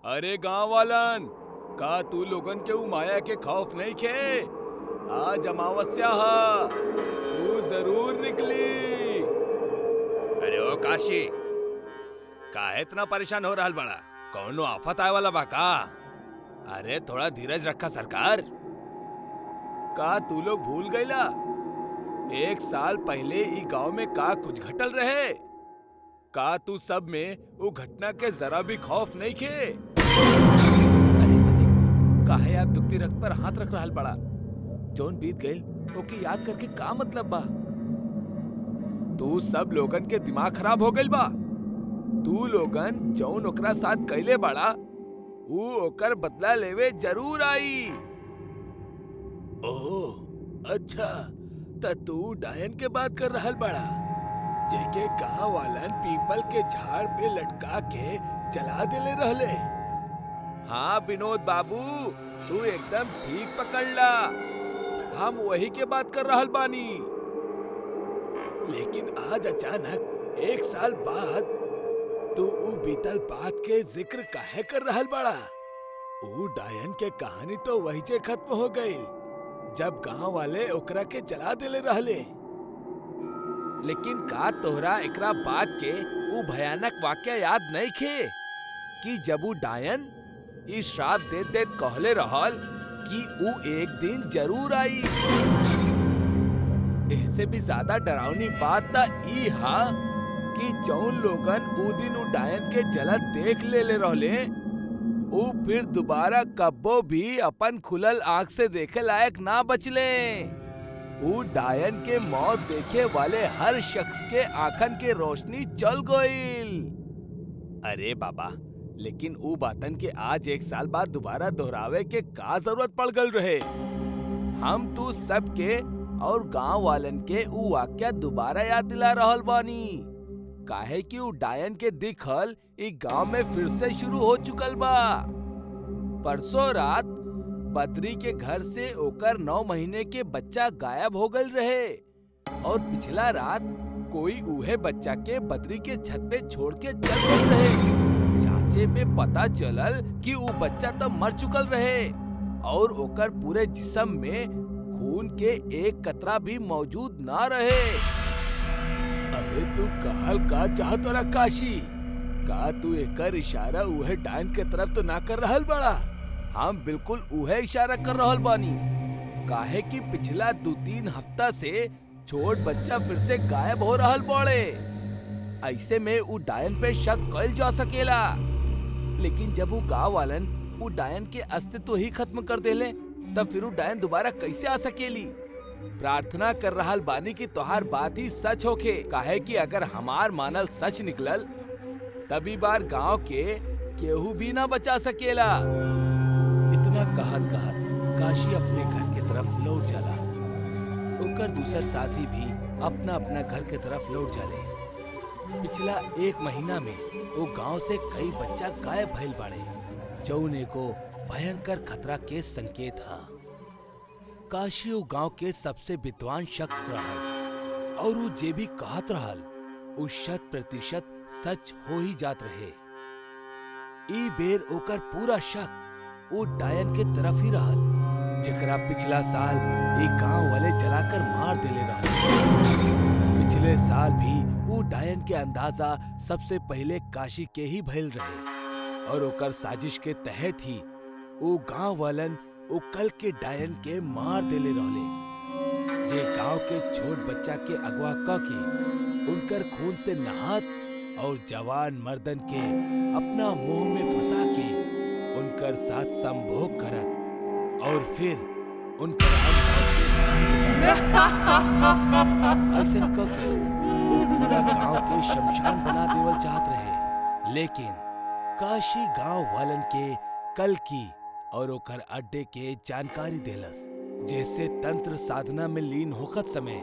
अरे गांव वालन, का तू लोगन के ऊ माया के खौफ नहीं खे? आज अमावस्या हा, तू जरूर निकली। अरे ओ काशी, काहे इतना परेशान हो रहल बड़ा? कौनो आफत आए वाला बा का? अरे थोड़ा धीरज रखा सरकार। का तू लोग भूल गईला? 1 साल पहले ई गांव में का कुछ घटल रहे? का तू सब में वो घटना के जरा भी खौफ नहीं खे? अरे मालिक, काहे आप दुखती रक्त पर हाथ रख रहल बड़ा? जौन बीत गइल ओके याद करके का मतलब बा? तू सब लोगन के दिमाग खराब हो गइल बा। तू लोगन जौन ओकरा साथ कइले बड़ा, ऊ ओकर बदला लेवे जरूर आई। ओह अच्छा, त तू डायन के बात कर रहल बड़ा, जेके गांव वालन पीपल के झाड़ पे लटका के जला देले रहले। हाँ विनोद बाबू, तू एकदम ठीक पकड़ला। हम वही के बात कर रहल बानी। लेकिन आज अचानक 1 साल बाद तू ऊ बीतल बात के जिक्र काहे कर रहल बड़ा? ऊ डायन के कहानी तो वही जे खत्म हो गई जब गांव वाले ओकरा के जला देले रहले। लेकिन का तोहरा एकरा बात के ऊ भयानक वाक्य याद नहीं खे कि जब ऊ डायन ई श्राप देत देत कहले रहल कि ऊ एक दिन जरूर आई। इससे भी ज्यादा डरावनी बात ता ई हा कि जौन लोगन ऊ दिन ऊ डायन के जलत देख लेले रहले, ऊ फिर दोबारा कब्बो भी अपन खुलल आंख से देखे लायक ना बचले। ऊ डायन के मौत देखे वाले हर शख्स के आंखन के रोशनी चल गईल। अरे बाबा, लेकिन ऊ बातन के आज 1 साल बाद दोबारा दोहरावे के का जरूरत पड़ गल रहे? हम तू सब के और गांव वालन के ऊ वाक्य दोबारा याद दिला रहल बानी, काहे कि ऊ डायन के दिखल ई गांव में फिर से शुरू हो चुकल बा। परसों रात बद्री के घर से ओकर 9 महीने के बच्चा गायब हो गल रहे और पिछला रात कोई उहे बच्चा के बद्री के छत पे छोड़ के चल गल रहे। जांचे पे पता चलल कि ऊ बच्चा तो मर चुकल रहे और ओकर पूरे जिस्म में खून के एक कतरा भी मौजूद ना रहे। अरे तू कहल का चाहत रहा काशी? का तू एकर इशारा उहे डायन के तरफ तो ना कर रहल बड़ा? हम बिल्कुल उहे इशारा कर रहल बानी, काहे कि पिछला 2-3 हफ्ता से छोट बच्चा फिर से गायब हो रहल बाड़े। ऐसे में ऊ डायन पे शक कइल जा सकेला। लेकिन जब ऊ गांव वालन ऊ डायन के अस्तित्व ही खत्म कर देले, तब फिर ऊ डायन दोबारा कैसे आ सकेली? प्रार्थना कर रहल बानी कि तोहार बात ही सच होखे, काहे कि अगर हमार मानल सच निकलल तभी बार गांव के केहू भी ना बचा सकेला। इतना कहत काशी अपने घर के तरफ लौट जाला। ओकर दूसर साथी भी अपना अपना घर के तरफ लौट जाले। पिछला 1 महीना में वो गांव से कई बच्चा गायब भइल बाड़े, जौन एगो भयंकर खतरा के संकेत था। काशी वो गांव के सबसे विद्वान शख्स रहल और वो जे भी कहत रहल वो 100% सच हो ही जात रहे। ई बेर ओकर पूरा शक वो डायन के तरफ ही रहल, जेकरा पिछला साल एक गांव वाले जलाकर मार देले रहल। पिछले साल भी वो डायन के अंदाजा सबसे पहले काशी के ही भइल रहे और ओकर साजिश के तहत ही वो गांव वालन वो कल के डायन के मार देले रहले, जे गांव के छोट बच्चा के अगवा क के उनकर खून से नहात और जवान मर्दन के अपना मुंह में फंसा के उनकर साथ संभोग करत और फिर उनकर ऐसे क के वो पूरा गांव के शमशान बना देवल चाहत रहे। लेकिन काशी गांव वालन के कल की और ओकर अड्डे के जानकारी देलस, जैसे तंत्र साधना में लीन होखत समय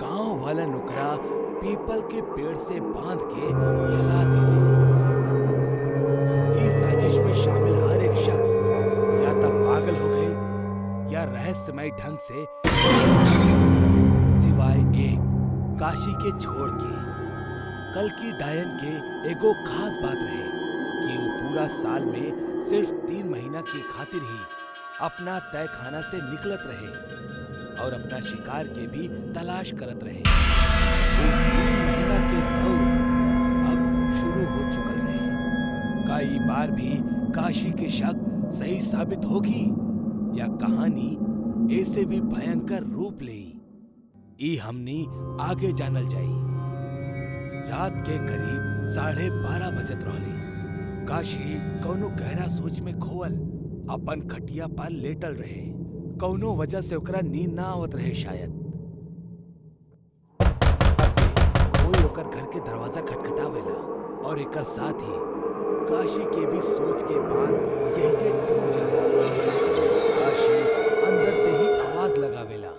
गांव वाला नुकरा पीपल के पेड़ से बांध के जला देले। इस साजिश में शामिल हर एक शख्स या तो पागल हो गए या रहस्यमय ढंग से, सिवाय एक काशी के छोड़ के। कल की डायन के एगो खास बात रहे कि वो पूरा साल में सिर्फ 3 महीना की खातिर ही अपना तय खाना से निकलत रहे और अपना शिकार के भी तलाश करत रहे। वो 3 महीना के दौर अब शुरू हो चुकल रहे। कई बार भी काशी के शक सही साबित होगी या कहानी ऐसे भी भयंकर रूप ले ई हमनी आगे जानल जाई। रात के करीब 12:30 बजत रहले। काशी कौनो गहरा सोच में खोवल अपन खटिया पर लेटल रहे। कौनो वजह से ओकरा नींद ना आवत रहे शायद। कोई ओकर घर के दरवाजा खटखटावेला और एकर साथ ही काशी के भी सोच के बाद यही जे टूट जाला। काशी अंदर से ही आवाज लगावेला,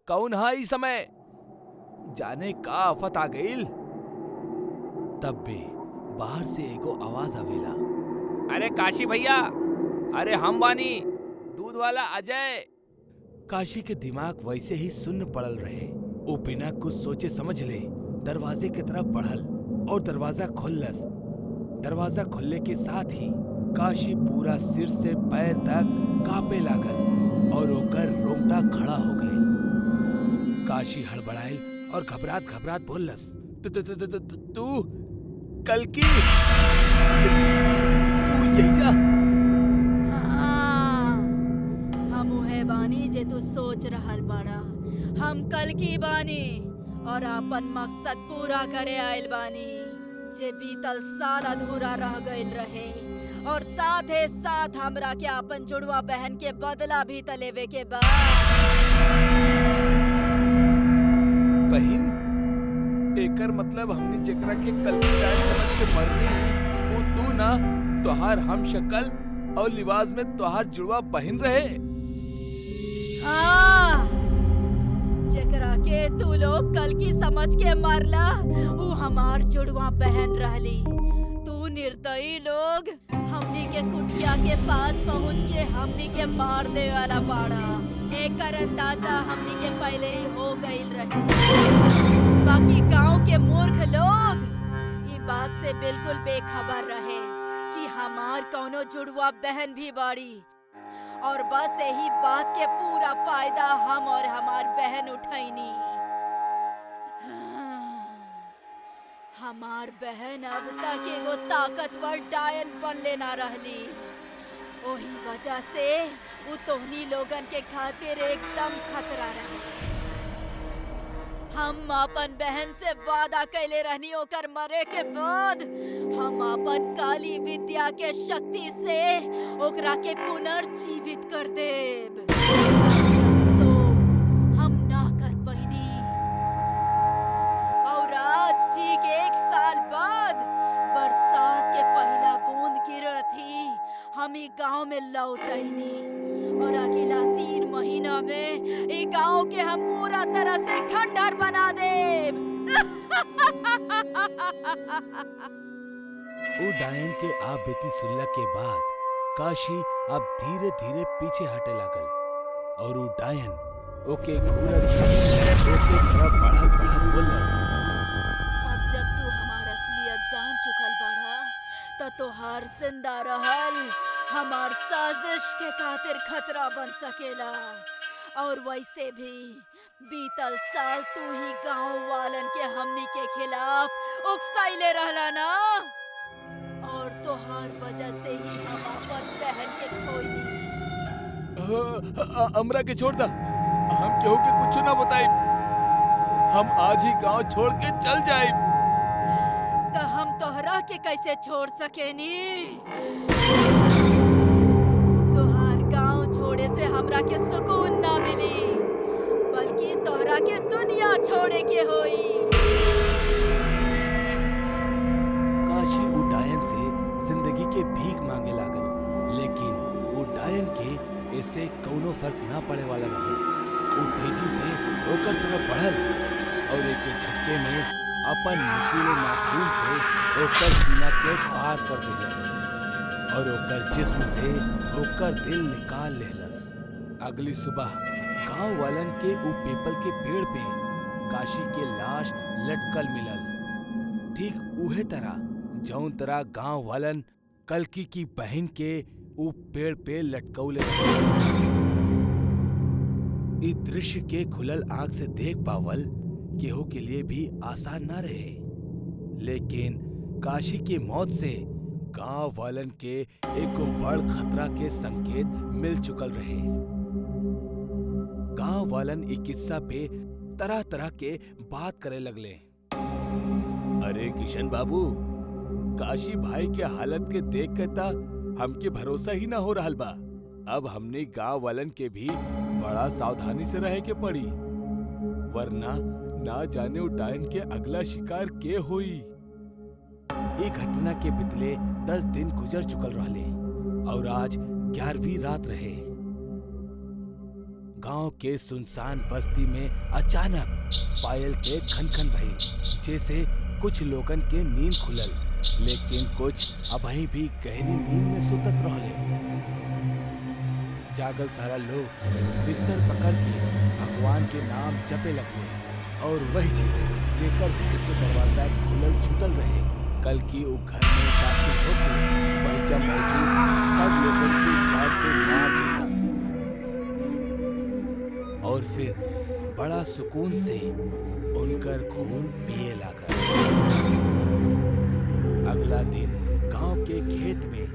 कौन हा ई समय? जाने का आफत आ गईल। तब भी बाहर से एगो आवाज आवेला, अरे काशी भैया, अरे हम बानी, दूध वाला अजय। काशी के दिमाग वैसे ही सुन्न पड़ल रहे। वो बिना कुछ सोचे समझ ले दरवाजे की तरफ बढ़ल और दरवाजा खोलस। दरवाजा खुलने के साथ ही काशी पूरा सिर से पैर तक कांपे लागल और ओकर रोंगटा खड़ा हो गए। काशी हड़बड़ाइल और घबरात घबरात बोलस, तू कल की तू यही जा? हाँ, हम उहे बानी जे तू सोच रहल बाड़ा। हम कल की बानी और अपन मकसद पूरा करे आइल बानी जे बीतल साल अधूरा रह गइल रहे। और साथे साथ हमरा के अपन जुड़वा बहन के बदला भी त लेवे के बा। बहन? एकर मतलब हमने जेकरा के कल की डायन समझ के मरनी वो तू ना, तोहार हम शक्ल और लिबास में तोहार जुड़वा बहन रहे। हाँ, जेकरा के तू लोग कल की समझ के मारला वो हमार जुड़वा बहन रहली। तू निर्दयी लोग हमनी के कुटिया के पास पहुँच के हमनी के मार दे वाला बाड़ा। एकर अंदाजा हमनी के पहले ही हो गईल रहे। बाकी गांव के मूर्ख लोग ये बात से बिल्कुल बेखबर रहे कि हमार कौनो जुड़वा बहन भी बाड़ी और बस यही बात के पूरा फायदा हम और हमार बहन उठैनी। हमार बहन अब तक एगो ताकतवर डायन बनले ना रहली। ओही वजह से वो तोहनी लोगन के खातिर एकदम खतरा रहे। हम अपन बहन से वादा कैले रहनी ओकर मरे के बाद हम अपन काली विद्या के शक्ति से ओकरा के पुनर्जीवित कर देब। अफसोस हम ना कर पैनी और आज ठीक 1 साल बाद बरसात के पहला बूंद गिरत ही हम ई गांव में लौटैनी और अगला 3 महीना में ई गांव के हम पूरा तरह से खंडहर बना देब। वो डायन के आप बेटी सुनला के बाद काशी अब धीरे धीरे पीछे हटे लागल और वो डायन ओके घूरत ओके तरफ बढ़त बोलस, अब जब तू हमार असलियत जान चुकल बाड़ा त तोहार जिंदा रहल हमार साजिश के खातिर खतरा बन सकेला। और वैसे भी बीतल साल तू ही गांव वालन के हमनी के खिलाफ उकसाइले रहला ना, और तोहार वजह से ही हम अपन बहन के खोई। हमरा के छोड़ दा, हम केहू के कुछ ना बताई। हम आज ही गांव छोड़ के चल जाए। तो हम तोहरा के कैसे छोड़ सकेनी? तोहार गांव छोड़े से हमरा के सुकून ना मिली, बल्कि तोहरा के दुनिया छोड़े के होई। काशी वो डायन से जिंदगी के भीख मांगे लागल, लेकिन वो डायन के इससे कौनो फर्क ना पड़े वाला रहे। वो तेजी से ओकर तरफ बढ़ल और एक झटके में अपन नुकीले नाखून से ओकर सीना के पार कर दिलस और ओकर जिस्म से ओकर दिल निकाल लेलस। अगली सुबह गांव वालन के ऊ पीपल के पेड़ पे काशी के लाश लटकल मिलल। ठीक उहे तरह जौन तरह गांव वालन कल्कि की बहन के ऊ पेड़ पे लटकौले रहे। इस दृश्य के खुलल आंख से देख पावल केहू के लिए भी आसान ना रहे, लेकिन काशी के मौत से गांव वालन के एको बड़ खतरा के संकेत मिल चुकल रहे। गांव वालन ई किस्सा पे तरह तरह के बात करे लगले। अरे किशन बाबू, काशी भाई के हालत के देख के ता हमके भरोसा ही ना हो रहल बा। अब हमने गांव वालन के भी बड़ा सावधानी से रहे के पड़ी, वरना ना जाने उ डायन के अगला शिकार के होई। ये घटना के बितले 10 दिन गुजर चुकल रहले और आज 11वीं रात रहे। गांव के सुनसान बस्ती में अचानक पायल के खनखन भइल, जैसे कुछ लोगन के नींद खुलल, लेकिन कुछ अभी भी गहरी नींद में सुतत रहले। जागल सारा लोग बिस्तर पकड़ के भगवान के नाम जपे लगले और वही जेकर घर के दरवाजा खुलल छूटल रहे, कल की वो घर में दाखिल होके वही मौजूद सब लोगन की जान से मार दिया और फिर बड़ा सुकून से उनकर खून पिए लगा। अगला दिन गांव के खेत में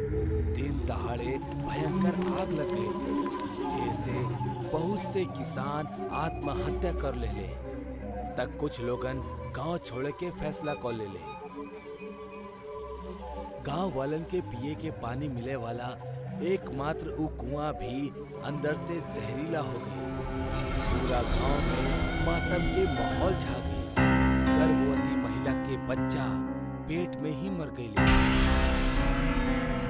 दिन दहाड़े भयंकर आग लग गई, जैसे बहुत से किसान आत्महत्या कर ले। तक कुछ लोगन गांव छोड़े के फैसला कर ले। गांव वालन के पिए के पानी मिले वाला एकमात्र उ कुआं भी अंदर से जहरीला हो गई। पूरा गांव में मातम के माहौल छा गई। गर्भवती महिला के बच्चा पेट में ही मर गई।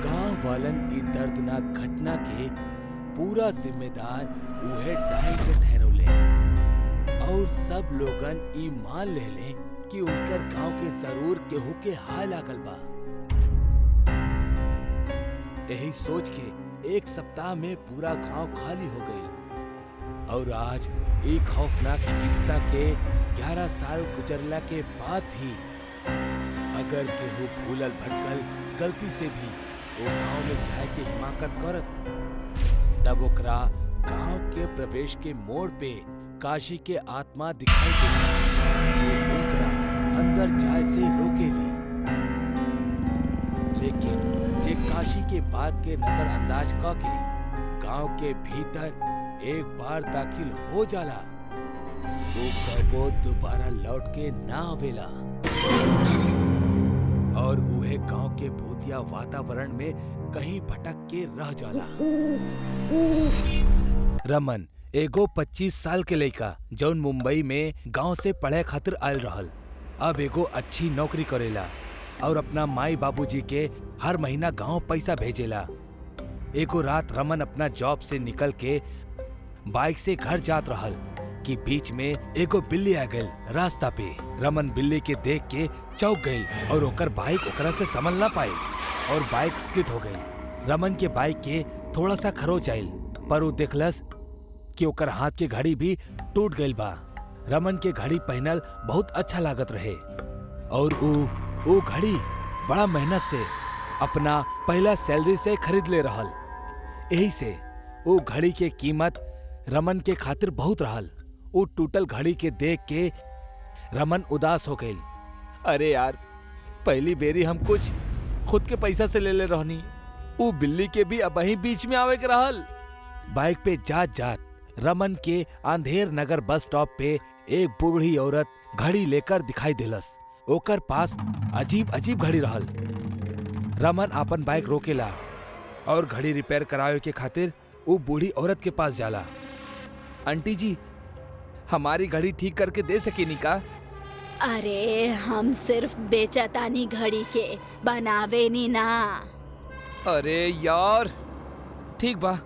गांव वालन की दर्दनाक घटना के पूरा जिम्मेदार उहे डायन के ठहरौले और सब लोगन ई मान ले कि उनकर गांव के जरूर केहू के हाल लागल बा। यही सोच के एक सप्ताह में पूरा गांव खाली हो गई और आज एक खौफनाक किस्सा के 11 साल गुजरला के बाद भी अगर केहू भूलल भटकल गलती से भी वो गांव में जाए के हिमाकत करत, तब ओकरा गांव के प्रवेश के मोड़ पे काशी के आत्मा दिखाई दे जे उनकरा अंदर जाए से रोकेली। लेकिन जे काशी के बात के नजरअंदाज करके गांव के भीतर एक बार दाखिल हो जाला, वो कबो दोबारा लौट के ना आवेला और उहे गांव के भूतिया वातावरण में कहीं भटक के रह जाला। रमन एगो 25 साल के लड़का जौन मुंबई में गांव से पढ़े खातिर आयल रहल, अब एगो अच्छी नौकरी करेला और अपना माई बाबूजी के हर महीना गांव पैसा भेजेला। एगो रात रमन अपना जॉब से निकल के बाइक से घर जात रहल कि बीच में एगो बिल्ली आ गई रास्ता पे। रमन बिल्ली के देख के चौंक गई और ओकर बाइक ओकरा से संभल ना पाई और बाइक स्किड हो गई। रमन के बाइक के थोड़ा सा खरोच आइल, पर वो देखलस कि ओकर हाथ के घड़ी भी टूट गई बा। रमन के घड़ी पहनल बहुत अच्छा लागत रहे और वो घड़ी बड़ा मेहनत से अपना पहला सैलरी से खरीद ले रहल। यही से वो घड़ी के कीमत रमन के खातिर बहुत रहल। वो टूटल घड़ी के देख के रमन उदास हो गई। अरे यार, पहली बेरी हम कुछ खुद के पैसा से ले रहनी, वो बिल्ली के भी अब बीच में आवे के रहल। बाइक पे जात जात रमन के अंधेर नगर बस स्टॉप पे एक बूढ़ी औरत घड़ी लेकर दिखाई देलस। ओकर पास अजीब अजीब घड़ी रहल। रमन अपन बाइक रोकेला और घड़ी रिपेयर करावे के खातिर वो बूढ़ी औरत के पास जाला। आंटी जी, हमारी घड़ी ठीक करके दे सकेनी का? अरे हम सिर्फ बेचतानी घड़ी के, बनावे नी ना। अरे यार, ठीक बा,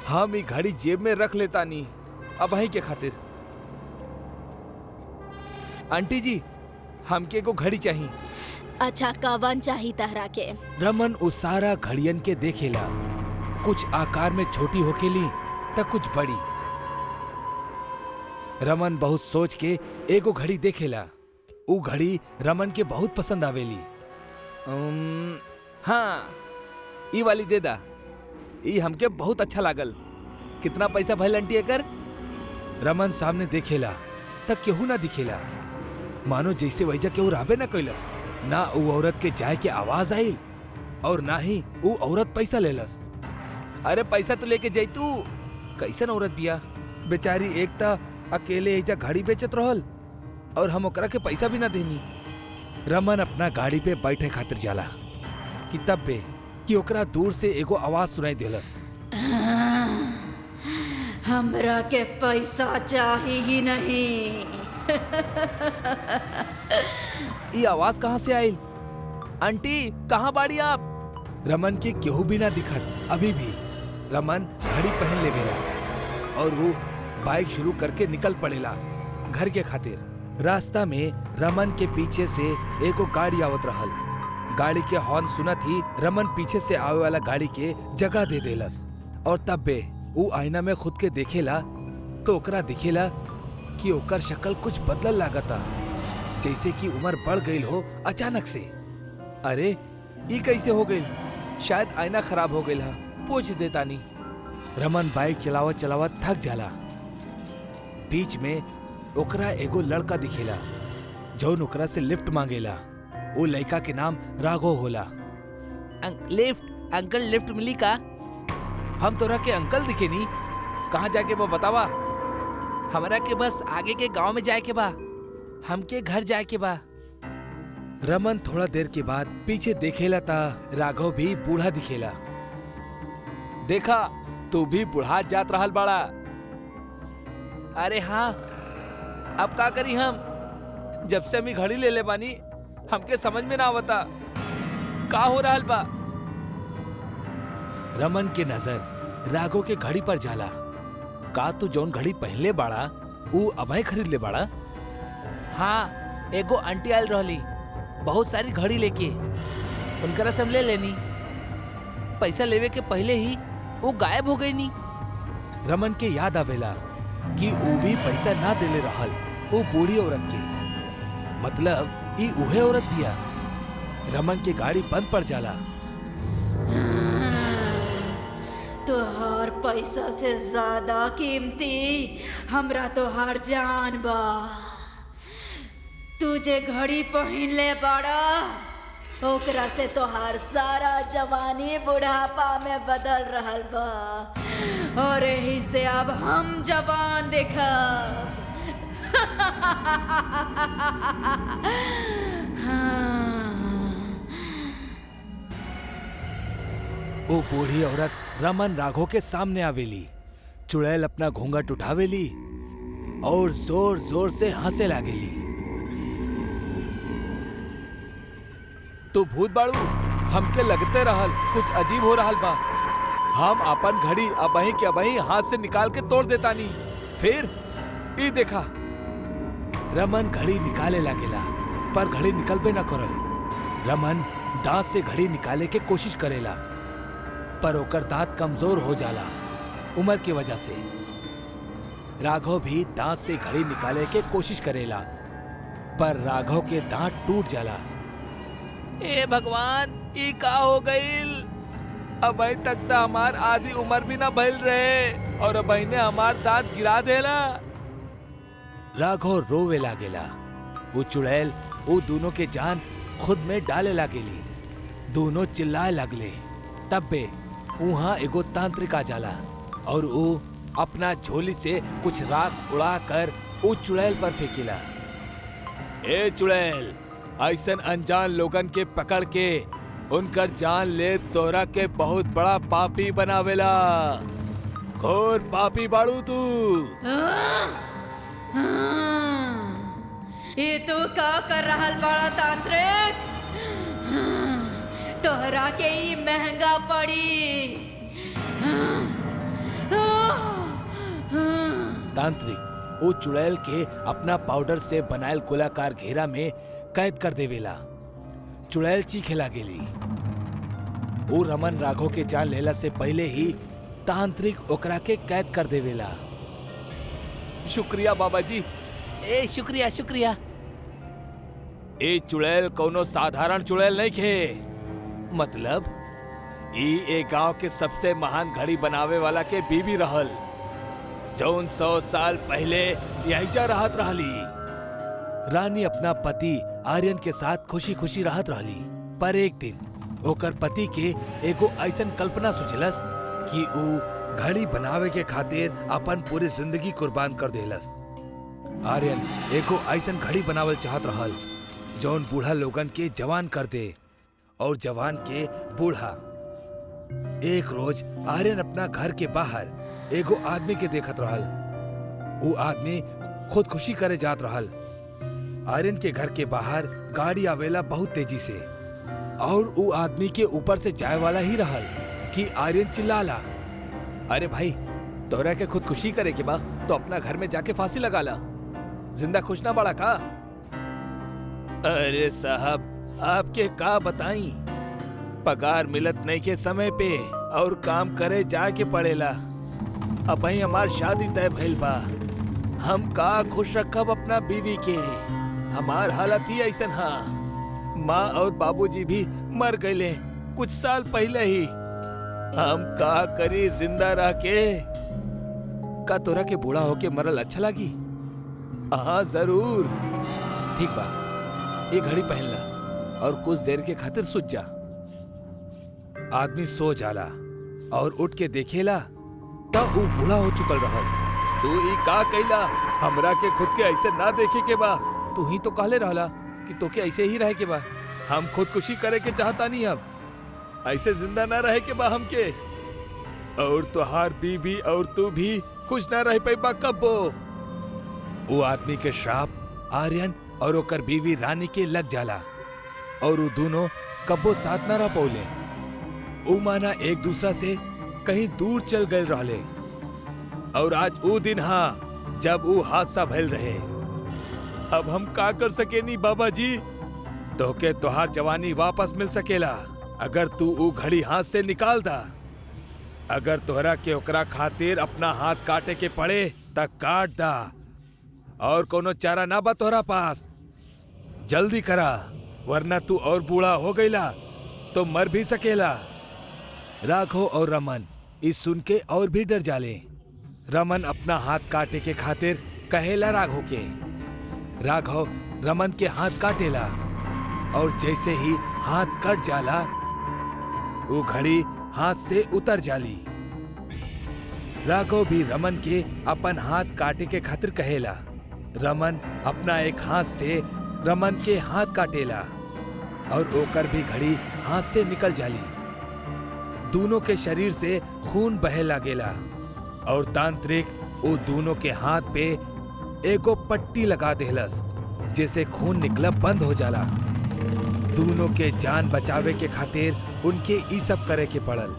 हम ई घड़ी जेब में रख लेता नी अब वहीं के खातिर। आंटी जी, हमके को घड़ी चाहिए। अच्छा, कवन चाही तहरा के? रमन उस सारा घड़ियन के देखेला, कुछ आकार में छोटी होकेली त कुछ बड़ी। रमन बहुत सोच के एगो घड़ी देखेला। उ घड़ी रमन के बहुत पसंद आवेली। हाँ, ई वाली दे दा। ई हमके बहुत अच्छा लागल। कितना पैसा भइल आंटी एकर? रमन सामने देखेला तक केहू ना दिखेला, मानो जैसे वैजा केहू राबे ना कैलस। ना ऊ औरत के जाए के आवाज आइल और ना ही ऊ औरत पैसा लेलस। अरे पैसा तो लेके जैतू। कैसन औरत बिया? बेचारी एक ता अकेले एजा गाड़ी बेचत रहल और हम ओकरा के पैसा भी ना देनी। रमन अपना गाड़ी पे बैठे खातिर जाला कि तब बे कि ओकरा दूर से एगो आवाज सुनाई देलस। हमरा के पैसा चाहिए ही नहीं। ई आवाज कहाँ से आइल? आंटी कहाँ बाड़ी आप? रमन के केहू भी ना दिखत। अभी भी रमन घड़ी पहन लेवेला और वो बाइक शुरू करके निकल पड़ेला घर के खातिर। रास्ता में रमन के पीछे से एगो गाड़ी आवत रहल। गाड़ी के हॉर्न सुनत ही रमन पीछे से आवे वाला गाड़ी के जगह दे देलस और तब बे वो आईना में खुद के देखेला तो ओकरा दिखेला कि ओकर शक्ल कुछ बदलल लागता, जैसे कि उम्र बढ़ गई हो अचानक से। अरे ई कैसे हो गई? शायद आईना खराब हो गई हा, पूछ देता नहीं। रमन बाइक चलावत चलावत थक जाला। बीच में ओकरा एगो लड़का दिखेला जौन ओकरा से लिफ्ट मांगेला। वो लड़का के नाम राघव होला। लिफ्ट अंकल, लिफ्ट मिली का? हम तोरा के अंकल दिखे नी। कहाँ जाके बा बतावा? हमरा के बस आगे के गांव में जाए के बा, हमके घर जाए के बा। रमन थोड़ा देर के बाद पीछे देखेला ता राघव भी बूढ़ा दिखेला। देखा, तू भी बुढ़ा जात रहल बाड़ा। अरे हाँ, अब का करी हम? जब से हम घड़ी ले ले बानी हमके समझ में ना आवता का हो रहल बा। रमन के नजर राघव के घड़ी पर जाला। का तू जौन घड़ी पहनले बाड़ा ऊ अबही खरीद ले बाड़ा? हाँ, एगो आंटी आयल रहली बहुत सारी घड़ी लेके, उनकरा से हम ले लेनी। पैसा लेवे के पहले ही वो गायब हो गई नी। रमन के याद आवेला कि वो भी पैसा ना देले रहल वो बूढ़ी औरत के। मतलब ई उहे औरत दिया। रमन के गाड़ी बंद पड़ जाला। तोहार पैसा से ज्यादा कीमती हमरा तोहार जान बा। तुझे घड़ी पहन ले बाड़ा, ओकरा से तोहार सारा जवानी बुढ़ापा में बदल रहल बा और यही से अब हम जवान दिखब। वो बूढ़ी औरत रमन राघव के सामने आवेली। चुड़ैल अपना घूंघट उठावेली और जोर जोर से हंसे लागेली। तू भूत बाड़ू? हमके लगते रहल कुछ अजीब हो रहल बा। हम अपन घड़ी अबही के अबही हाथ से निकाल के तोड़ देता नी। फिर ई देखा। रमन घड़ी निकाले लागेला पर घड़ी निकलबे न करल। रमन दांत से घड़ी निकाले के कोशिश करेला पर ओकर दांत कमजोर हो जाला उम्र की वजह से। राघव भी दांत से घड़ी निकाले के कोशिश करेला पर राघव के दांत टूट जाला। ए भगवान, ई का हो गईल? अबही तक तो हमार आधी उम्र भी ना भइल रहे और अबही ने हमार दांत गिरा देला। राघव रोवे लागेला। वो चुड़ैल वो दोनों के जान खुद में डाले लागेली। दोनों चिल्लाए लगले। तब बे वहाँ एगो तांत्रिक आ जाला और वो अपना झोली से कुछ राख उड़ा कर वो चुड़ैल पर फेंकेला। ए चुड़ैल, ऐसन अनजान लोगन के पकड़ के उनकर जान ले तोरा के बहुत बड़ा पापी बनावेला। घोर पापी बाड़ू तू। ये तू का कर रहल बड़ा तांत्रिक? तोहरा के ही महंगा पड़ी। तांत्रिक वो चुड़ैल के अपना पाउडर से बनायल गोलाकार घेरा में कैद कर देवेला। चुड़ैल चीखे लागेली। वो रमन राघव के जान लेला से पहले ही तांत्रिक ओकरा के कैद कर देवेला। शुक्रिया बाबा जी। ए शुक्रिया शुक्रिया। ए चुड़ैल कोनो साधारण चुड़ैल नहीं खे। मतलब ई गांव के सबसे महान घड़ी बनावे वाला के बीवी रहल, जौन 100 साल पहले यही रहत रहली। रानी अपना पति आर्यन के साथ खुशी खुशी रहत रहली, पर एक दिन ओकर पति के एगो ऐसन कल्पना सुझलस कि ऊ घड़ी बनावे के खातिर अपन पूरी जिंदगी कुर्बान कर देलस। आर्यन एगो ऐसन घड़ी बनावल चाहत रहल जौन बूढ़ा लोगन के जवान कर दे और जवान के बूढ़ा। एक रोज आर्यन अपना घर के बाहर एगो आदमी के देखत रहल। वो आदमी खुदकुशी करे जात रहल। आर्यन के घर के बाहर गाड़ी आवेला बहुत तेजी से, और वो आदमी के ऊपर से जाए वाला ही रहल कि आर्यन चिल्लाला, अरे भाई, तोरा के खुदकुशी करे के बा तो अपना घर में जाके फांसी लगा ला, जिंदा खुश ना बड़ा का। अरे साहब, आपके का बताई, पगार मिलत नहीं के समय पे और काम करे जाके पड़ेला। अब ही हमार शादी तय भइल बा, हम का खुश रखब अपना बीवी के। हमार हालत ही ऐसन हा, माँ और बाबूजी भी मर गए कुछ साल पहले ही। हम का करी जिंदा रह के। का तोरा के बूढ़ा होके मरल अच्छा लगी? हाँ जरूर। ठीक बा, ये घड़ी पहन ला और कुछ देर के खातिर सुत जा। आदमी सो जाला और उठ के देखेला तब वो बूढ़ा हो चुकल रहल। तू ई का कैला? हमरा के खुद के ऐसे ना देखे के बा। तू ही तो कहले रहला कि तोके ऐसे ही रहे के बा। हम खुदकुशी करे के चाहता नहीं, अब ऐसे जिंदा ना रहे के बा हमके। और तुहार बीबी और तू भी खुश ना रह पाइबा कब्बो। वो आदमी के श्राप आर्यन और ओकर बीवी रानी के लग जाला और वो दोनों कब्बो साथ ना रह पौले। वो माना एक दूसरा से कहीं दूर चल गए रहले। और आज वो दिन हा जब वो हादसा भइल रहे। अब हम का कर सकेनी बाबा जी? तोके तोहार जवानी वापस मिल सकेला अगर तू वो घड़ी हाथ से निकाल दा। अगर तोहरा के ओकरा खातिर अपना हाथ काटे के पड़े त काट दा, और कोनो चारा ना बा तोहरा पास। जल्दी करा, वरना तू और बूढ़ा हो गईला तो मर भी सकेला। राघव और रमन इस सुन के और भी डर जाले। रमन अपना हाथ काटे के खातिर कहेला राघव के। राघव रमन के हाथ काटेला और जैसे ही हाथ कट जाला वो घड़ी हाथ से उतर जाली। राघव भी रमन के अपन हाथ काटे के खातिर कहेला। रमन अपना एक हाथ से रमन के हाथ काटेला और ओकर भी घड़ी हाथ से निकल जाली। दोनों के शरीर से खून बहे लागेला और तांत्रिक वो दोनों के हाथ पे एगो पट्टी लगा देहलस, जैसे खून निकला बंद हो जाला। दोनों के जान बचावे के खातिर उनके ई सब करे के पड़ल।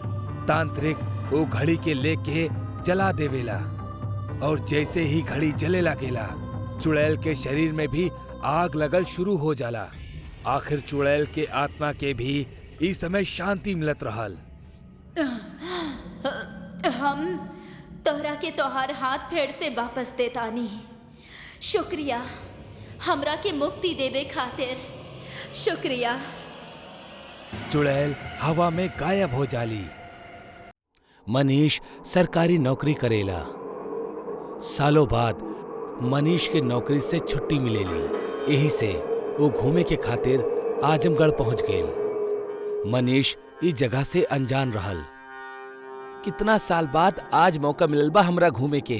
तांत्रिक वो घड़ी के लेके जला देवेला और जैसे ही घड़ी जले लागेला चुड़ैल के शरीर में भी आग लगल शुरू हो जाला। आखिर चुड़ैल के आत्मा के भी इस समय शांति मिलत रहल। हम तोहरा के तोहार हाथ फेर से वापस देतानी। शुक्रिया, हमरा के मुक्ति देवे खातिर शुक्रिया। चुड़ैल हवा में गायब हो जाली। मनीष सरकारी नौकरी करेला। सालों बाद मनीष के नौकरी से छुट्टी मिलेली। यही से वो घूमे के खातिर आजमगढ़ पहुंच गए। मनीष इस जगह से अनजान रहल। कितना साल बाद आज मौका मिलल बा हमरा घूमे के।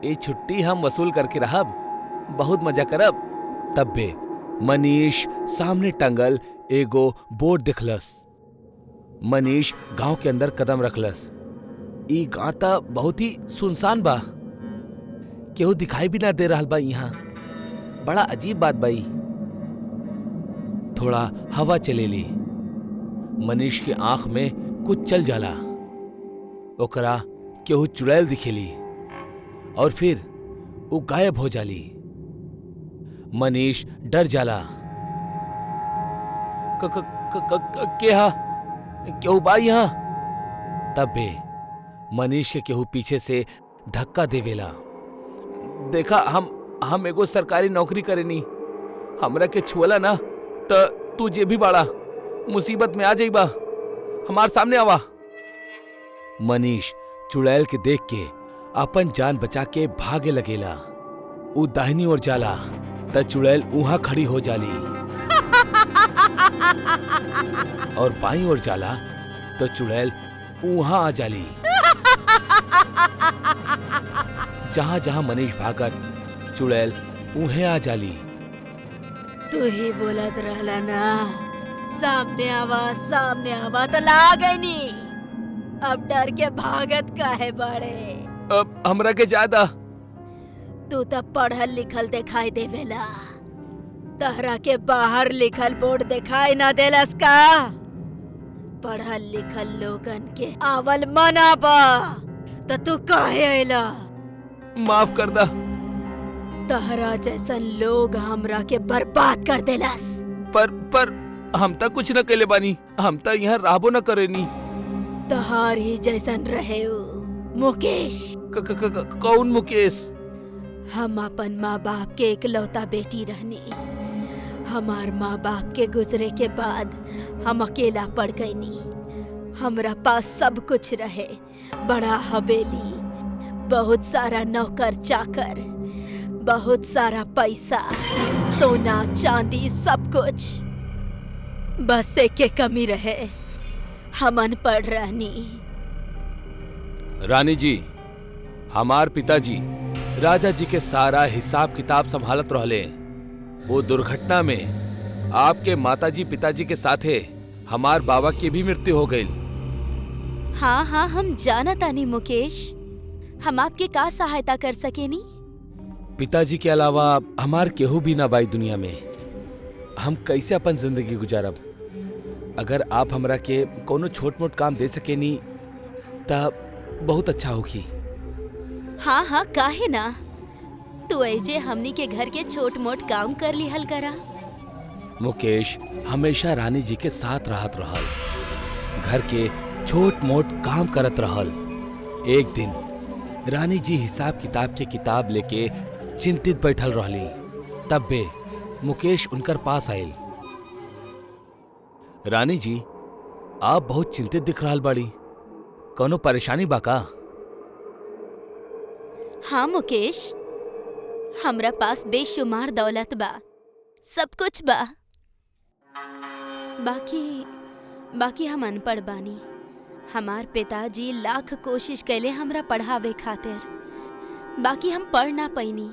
ये छुट्टी हम वसूल करके रहब, बहुत मजा करब। तब्बे मनीष सामने टंगल एगो बोर्ड दिखलस। मनीष गांव के अंदर कदम रखलस। ई गांव बहुत ही सुनसान बा, केहू दिखाई भी ना दे रहल बा। यहाँ बड़ा अजीब बात बाई। थोड़ा हवा चलेली। मनीष के आंख में कुछ चल जाला। ओकरा केहू चुड़ैल दिखेली और फिर वो गायब हो जाली। मनीष डर जाला। केहू बा यहाँ? तबे मनीष के केहू पीछे से धक्का देवेला। देखा, हम एगो सरकारी नौकरी करेनी हमरा के छुअला ना त तू जे भी बाड़ा मुसीबत में आ जाइबा। हमार सामने आवा। मनीष चुड़ैल के देख के अपन जान बचा के भागे लगेला। उ दाहिनी ओर जाला त चुड़ैल उहाँ खड़ी हो जाली और बाईं ओर जाला तो चुड़ैल उहाँ आ जाली। जहां जहां मनीष भागत चुड़ैल उहे आ जाली। तू ही बोलत रहला ना सामने आवा तो ला गई नी। अब डर के भागत काहे बाड़े? अब हमरा के ज्यादा तू तो पढ़ल लिखल दिखाई देवेला, तहरा के बाहर लिखल बोर्ड दिखाई ना देलस का? पढ़ल लिखल लोगन के आवल मना बा तो तू काहे आइला? माफ कर दा। तहरा जैसन लोग हमरा के बर्बाद कर देलस। पर हम तक कुछ न कैले बानी। हम तक यहाँ रहबो न करेनी। तहार ही जैसन रहे उ मुकेश। कौन मुकेश? हम अपन माँ बाप के इकलौता बेटी रहनी। हमार माँ बाप के गुजरे के बाद हम अकेला पड़ गईनी। हमरा पास सब कुछ रहे, बड़ा हवेली, बहुत सारा नौकर चाकर, बहुत सारा पैसा, सोना चांदी, सब कुछ। बस एक के कमी रहे, हम अनपढ़ रहनी। रानी जी, हमार पिताजी राजा जी के सारा हिसाब किताब संभालत रहले। वो दुर्घटना में आपके माताजी पिताजी के साथे हमार बाबा की भी मृत्यु हो गई। हाँ हाँ, हम जाना तानी मुकेश। हम आपके का सहायता कर सकेनी? पिताजी के अलावा हमार केहू भी ना बाई दुनिया में। हम कैसे अपन जिंदगी गुजारब? अगर आप हमरा के कोनो छोट मोट काम दे सकेनी तब बहुत अच्छा होगी। हाँ हाँ, काहे ना। तू ऐजे हमनी के घर के छोट मोट काम कर लिहल करा। मुकेश हमेशा रानी जी के साथ रहत रहल, घर के छोट मोट काम करत रहल। एक दिन रानी जी हिसाब किताब के किताब लेके चिंतित बैठल रहली। तब बे मुकेश उनकर पास आयल। रानी जी, आप बहुत चिंतित दिख रहल बाड़ी। कोनो परेशानी बा का? हाँ मुकेश, हमरा पास बेशुमार दौलत बा, सब कुछ बा। बाकी हम अनपढ़ बानी। हमार पिताजी लाख कोशिश कैले हमरा पढ़ावे खातिर, बाकी हम पढ़ ना पैनी।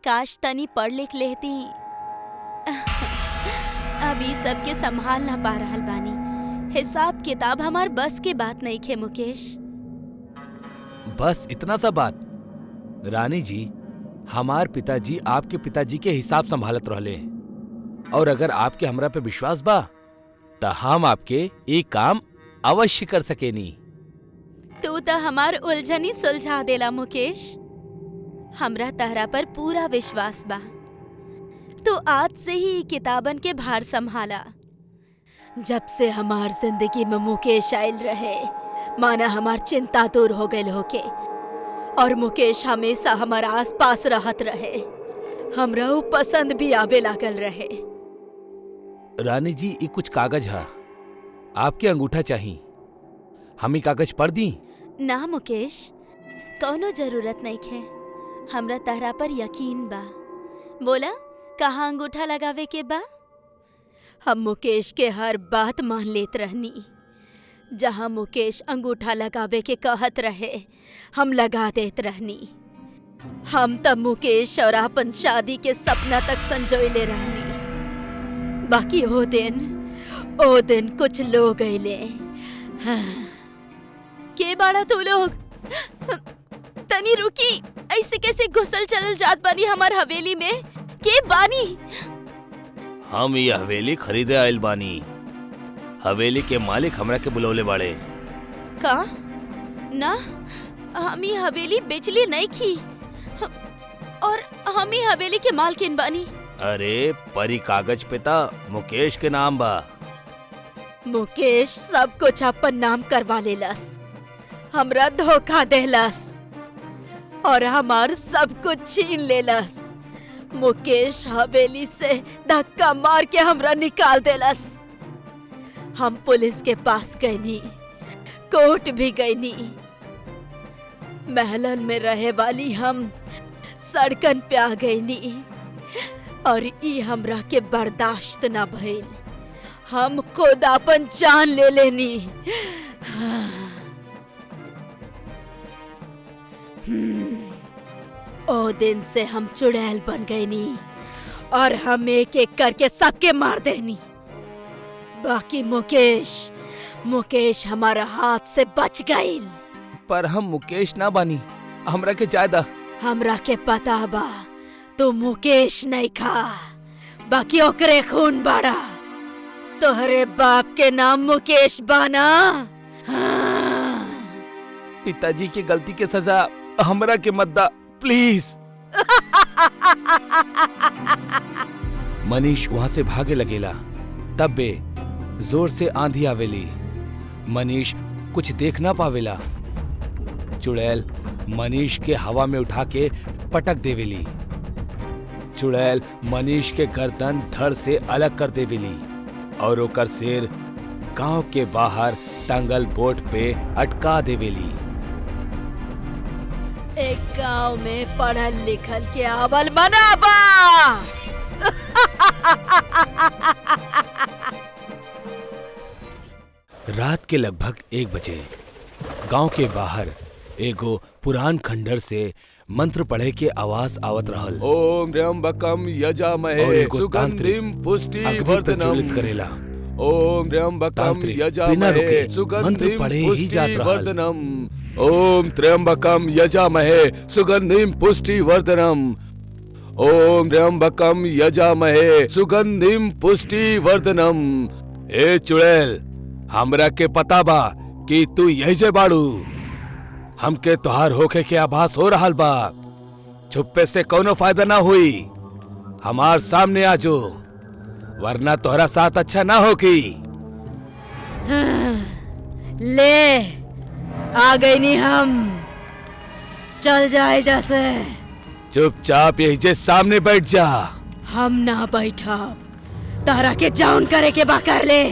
काश तनी पढ़ लिख लेती। अभी सबके संभाल ना पा रहल बानी। हिसाब किताब हमार बस के बात नहीं खे मुकेश। बस इतना सा बात? रानी जी, हमार पिताजी आपके पिताजी के हिसाब संभालत रहले, और अगर आपके हमरा पे विश्वास बा तो हम आपके एक काम अवश्य कर सकेनी। तू तो हमार उलझनी सुलझा देला मुकेश। हमरा तहरा पर पूरा विश्वास बा। तू आज से ही किताबन के भार संभाला। जब से हमार जिंदगी में मुकेश आयल रहे, माना हमार चिंता दूर हो गई होके, और मुकेश हमेशा हमारा आस पास रहत रहे। हमरा ऊ पसंद भी आवे लागल रहे। रानी जी, ये कुछ कागज है, आपके अंगूठा चाहिए। हम ही कागज पढ़ दी? ना मुकेश, कौनो जरूरत नहीं खे। हमरा तहरा पर यकीन बा। बोला, कहाँ अंगूठा लगावे के बा? हम मुकेश के हर बात मान लेत रहनी। जहाँ मुकेश अंगूठा लगावे के कहत रहे, हम लगा देत रहनी। हम तब मुकेश और अपन शादी के सपना तक संजोले रहनी। बाकी ओ दिन कुछ लोग अइले। हाँ। के बाड़ा तू लोग? तनी रुकी, ऐसे कैसे घुसल चलल जात बानी हमार हवेली में? के बानी? हम ये हवेली खरीदे आयल बानी। हवेली के मालिक हमरा के बुलौले बाड़े। का? ना, हम ये हवेली बेचली नहीं की, और हम ये हवेली के मालकिन बानी। अरे परी कागज पे ता मुकेश के नाम बा। मुकेश सब कुछ अपन नाम करवा लेलस, हमरा धोखा देलस और हमार सब कुछ छीन लेलस। मुकेश हवेली से धक्का मार के हमरा निकाल देलस। हम पुलिस के पास गईनी, कोर्ट भी गईनी। महलन में रहे वाली हम सड़कन पे आ गईनी और ई हमरा के बर्दाश्त ना भइल। हम खुद अपन जान ले लेनी। ओ दिन से हम चुड़ैल बन गईनी और हम एक एक करके सबके मार देनी। बाकी मुकेश हमारा हाथ से बच गईल। पर हम मुकेश ना बानी, हमरा के ज्यादा। हमरा के पता बा तू मुकेश नहीं खा, बाकी ओकरे खून बाड़ा। तोहरे बाप के नाम मुकेश बाना। हाँ। पिताजी की गलती के सजा हमरा के मत दा प्लीज। मनीष वहां से भागे लगेला। तब बे जोर से आंधी आवेली। मनीष कुछ देख ना पावेला। चुड़ैल मनीष के हवा में उठा के पटक देवेली। चुड़ैल मनीष के गर्दन धड़ से अलग कर देवेली और ओकर सिर गांव के बाहर टांगल बोट पे अटका देवेली। एक गांव में पढ़ल लिखल के आवल बनाबा। रात के लगभग 1 बजे गांव के बाहर एगो पुरान खंडर से मंत्र पढ़े के आवाज आवत रहल। ओम त्र्यंबकम यजामहे सुगंधिम पुष्टिवर्धनम करेला। ओम त्र्यंबकम बिना यजामहे रुके मंत्र सुगंधिम पढ़े ही जात रहल। पुष्टिवर्धनम। ओम त्र्यंबकम यजामहे सुगंधिम पुष्टिवर्धनम। ओम त्र्यंबकम यजामहे सुगंधिम पुष्टिवर्धनम। ए चुड़ैल, हमरा के पता बा कि तू यही जे बाड़ू। हमके तोहार होखे के आभास हो रहल बा। छुपे से कोनो फायदा ना हुई। हमार सामने आजो, वरना तोहरा साथ अच्छा ना होगी। ले आ गई नी हम। चल जाए जैसे। चुपचाप यही जे सामने बैठ जा। हम ना बैठब, तारा के जाउन करे के बा कर ले।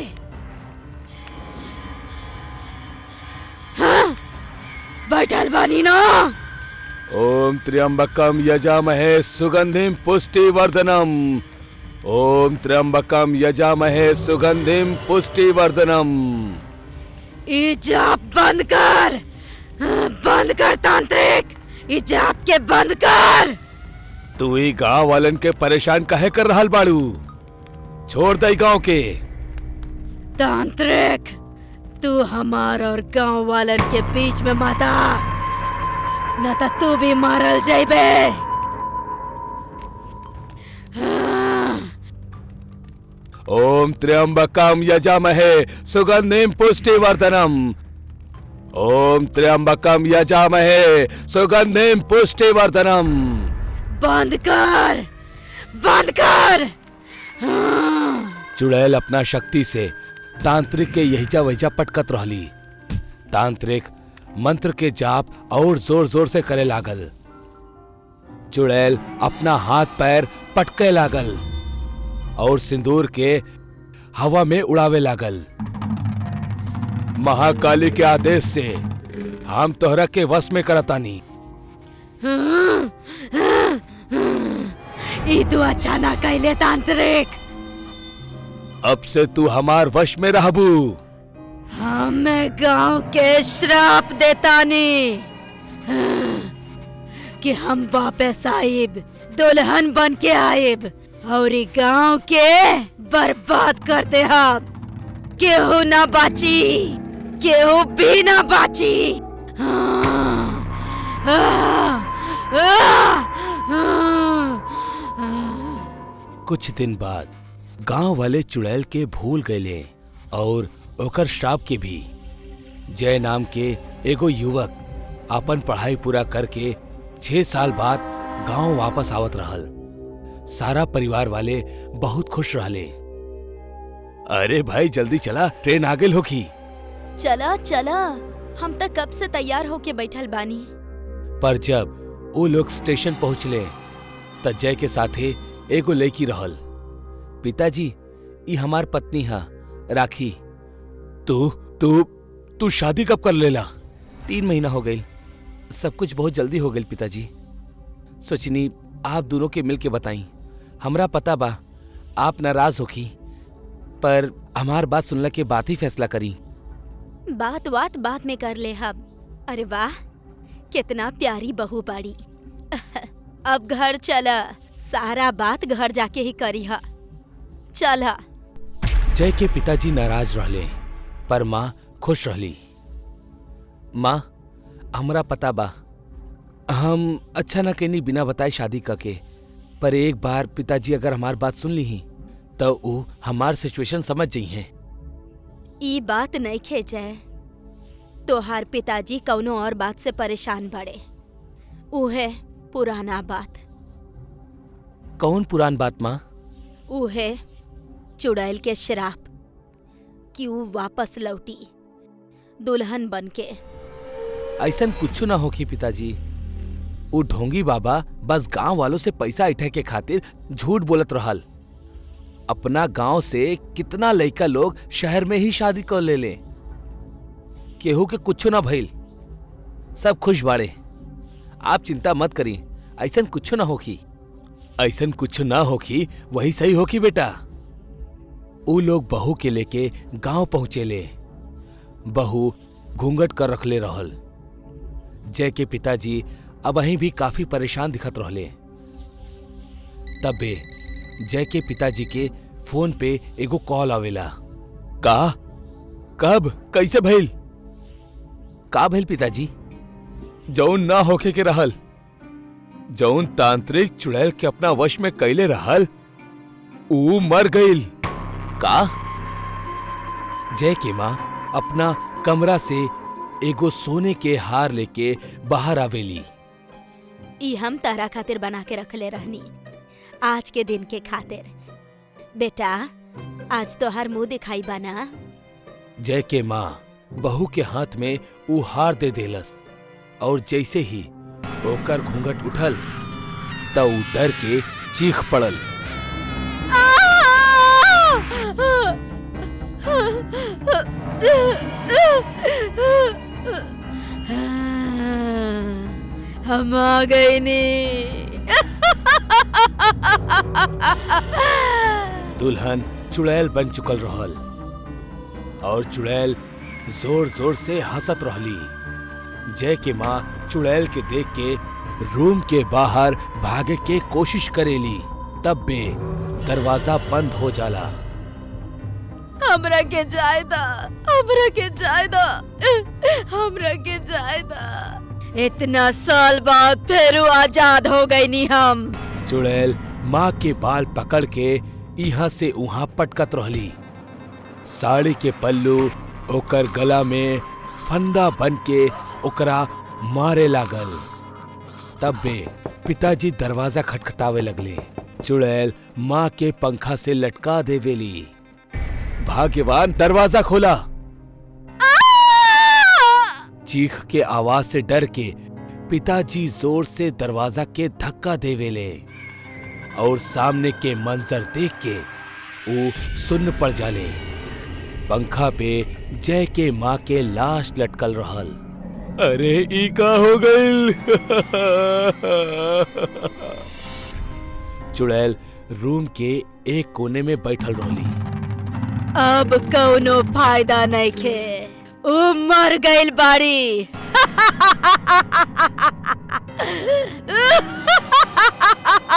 हाँ? बैठल बानी ना। ओम त्र्यंबकम यजामहे सुगंधिम पुष्टिवर्धनम। ओम त्र्यंबकम यजामहे सुगंधिम पुष्टिवर्धनम। ई जाप बंद कर। बंद कर तांत्रिक, ई जाप के बंद कर। तू ही गांव वालन के परेशान काहे कर रहल बाड़ू? छोड़ दे गांव के। तांत्रिक, तू हमार और गांव वालन के बीच में मत आ, न तो तू भी मारल जाइबे। हाँ। ओम त्र्यंबकम यजामहे सुगंधिम पुष्टिवर्धनम। ओम त्र्यंबकम यजामहे सुगंधिम पुष्टिवर्धनम। बंद कर, बंद कर। हाँ। चुड़ैल अपना शक्ति से तांत्रिक के यहिजा वहिजा पटकत रहली। तांत्रिक मंत्र के जाप और जोर जोर से करे लागल। चुड़ैल अपना हाथ पैर पटके लागल और सिंदूर के हवा में उड़ावे लागल। महाकाली के आदेश से हम तोहरा के वश में करतानी। ई तू अच्छा ना कहले तांत्रिक। अब से तू हमार वश में रहबू। हमें गांव के श्राप देतानी कि हम वापस आइब, दुल्हन बन के आइब और ई गांव के बर्बाद कर दे। हम केहू ना बाची, केहू भी ना बाची। कुछ दिन बाद गांव वाले चुड़ैल के भूल गए और ओकर श्राप के भी। जय नाम के एगो युवक अपन पढ़ाई पूरा करके 6 साल बाद गांव वापस आवत रहल। सारा परिवार वाले बहुत खुश रहले। अरे भाई जल्दी चला, ट्रेन आ गेल होखी। चला चला, हम तक कब से तैयार होके बैठल बानी। पर जब वो लोग स्टेशन पहुंचले त जय के साथे एगो लड़की रहल। पिताजी, ई हमार पत्नी हा राखी। तू तू तू शादी कब कर लेला? 3 महीना हो गई। सब कुछ बहुत जल्दी हो गई पिताजी। सोचनी आप दोनों के मिल के बताई। हमरा पता बा आप नाराज होखी, पर हमार बात सुनला के बाद ही फैसला करी। बात में कर ले हम। अरे वाह, कितना प्यारी बहू बाड़ी। अब घर चला, सारा बात घर जाके ही करी हा। चला। जय के पिताजी नाराज रहले, पर माँ खुश रहली। माँ, हमरा पता बा हम अच्छा न कहनी बिना बताए शादी करके, पर एक बार पिताजी अगर हमार बात सुन ली ही तो वो हमार सिचुएशन समझ जाई हैं। ई बात नहीं खेचे। तोहार पिताजी कौनो और बात से परेशान बड़े। उहे पुराना बात। कौन पुरान बात माँ? उहे चुड़ैल के श्राप कि ऊ वापस लौटी दुल्हन बनके। ऐसन कुछ ना होखी पिताजी। वो ढोंगी बाबा बस गांव वालों से पैसा इठे के खातिर झूठ बोलत रहल। अपना गांव से कितना लड़का लोग शहर में ही शादी कर ले। केहू के कुछ ना भइल, सब खुश बाड़े। आप चिंता मत करी, ऐसन कुछ ना होखी। ऐसन कुछ ना होखी, वही सही होखी बेटा। ऊ लोग बहू के लेके गांव पहुंचे ले। बहू घूंघट कर रखले रहल। जय के पिताजी अब वहीं भी काफी परेशान दिखत रहले। तबे जय के पिताजी के फोन पे एगो कॉल आवेला। का? कब? कैसे भइल? का भइल पिताजी? जौन ना होके के रहल, जौन तांत्रिक चुड़ैल के अपना वश में कैले रहल, ऊ मर गईल। का? जय के माँ अपना कमरा से एगो सोने के हार लेके बाहर आवेली। ई हम तारा खातिर बना के रखले रहनी, आज के दिन के खातिर। बेटा, आज तो हर मुंह दिखाई बाना। जय के माँ बहू के हाथ में ऊ हार दे देलस, और जैसे ही ओकर घूंघट उठल त ऊ डर के चीख पड़ल। हम आ गए नी। दुल्हन चुड़ैल बन चुकल रहल, और चुड़ैल जोर जोर से हंसत रहली। जय के माँ चुड़ैल के देख के रूम के बाहर भागे के कोशिश करेली। तब बे दरवाजा बंद हो जाला। हमरा के जायदा, हमरा के जायदा, हमरा के जायदा। इतना साल बाद फिर आजाद हो गई नी हम। चुड़ैल माँ के बाल पकड़ के यहाँ से उहाँ पटकत रहली। साड़ी के पल्लू ओकर गला में फंदा बन के ओकरा मारे लागल। तब बे पिताजी दरवाजा खटखटावे लगले। चुड़ैल माँ के पंखा से लटका देवेली। भाग्यवान दरवाजा खोला। चीख के आवाज से डर के पिताजी जोर से दरवाजा के धक्का देवेले, और सामने के मंजर देख के वो सुन्न पड़ जाले। पंखा पे जय के माँ के लाश लटकल रहल। अरे ई का हो गईल? चुड़ैल रूम के एक कोने में बैठल रहली। अब कौनो फायदा नहीं खे, ऊ मर गईल बाड़ी।